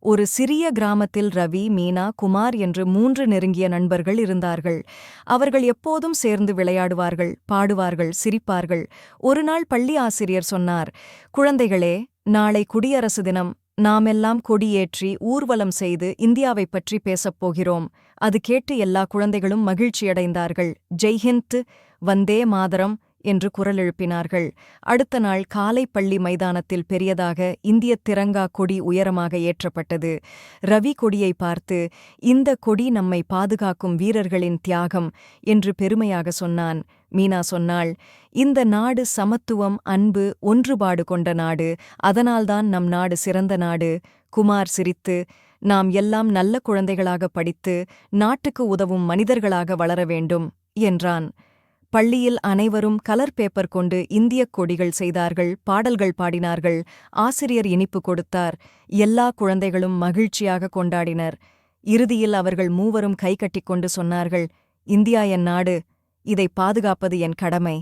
ஒரு சிறிய கிராமத்தில் ரவி, மீனா, குமார் என்று 3 நெருங்கிய நண்பர்கள் இருந்தார்கள். அவர்கள் எப்போதும் சேர்ந்து விளையாடுவார்கள், பாடுவார்கள், சிரிப்பார்கள். ஒருநாள் பள்ளி ஆசிரியர் சொன்னார், குழந்தைகளே, நாளை குடியரசு தினம். நாமெல்லாம் கொடியேற்றி ஊர்வலம் செய்து இந்தியாவைப் பற்றி பேசப் போகிறோம். அது கேட்டு எல்லா குழந்தைகளும் மகிழ்ச்சியடைந்தார்கள். ஜெய்ஹிந்த், வந்தே மாதரம் என்று குரல் எழுப்பினார்கள். அடுத்த நாள் காலை பள்ளி மைதானத்தில் பெரியதாக இந்தியத் திரங்கா கொடி உயரமாக ஏற்றப்பட்டது. ரவி கொடியை பார்த்து, இந்த கொடி நம்மை பாதுகாக்கும் வீரர்களின் தியாகம் என்று பெருமையாக சொன்னான். மீனா சொன்னாள், இந்த நாடு சமத்துவம், அன்பு, ஒன்றுபாடு கொண்ட நாடு. அதனால்தான் நம் நாடு சிறந்த நாடு. குமார் சிரித்து, நாம் எல்லாம் நல்ல குழந்தைகளாக படித்து நாட்டுக்கு உதவும் மனிதர்களாக வளர வேண்டும் என்றான். பள்ளியில் அனைவரும் கலர் பேப்பர் கொண்டு இந்தியக் கொடிகள் செய்தார்கள், பாடல்கள் பாடினார்கள். ஆசிரியர் இனிப்பு கொடுத்தார். எல்லா குழந்தைகளும் மகிழ்ச்சியாக கொண்டாடினர். இறுதியில் அவர்கள் மூவரும் கைகட்டிக்கொண்டு சொன்னார்கள், இந்தியா என் நாடு, இதை பாதுகாப்பது என் கடமை.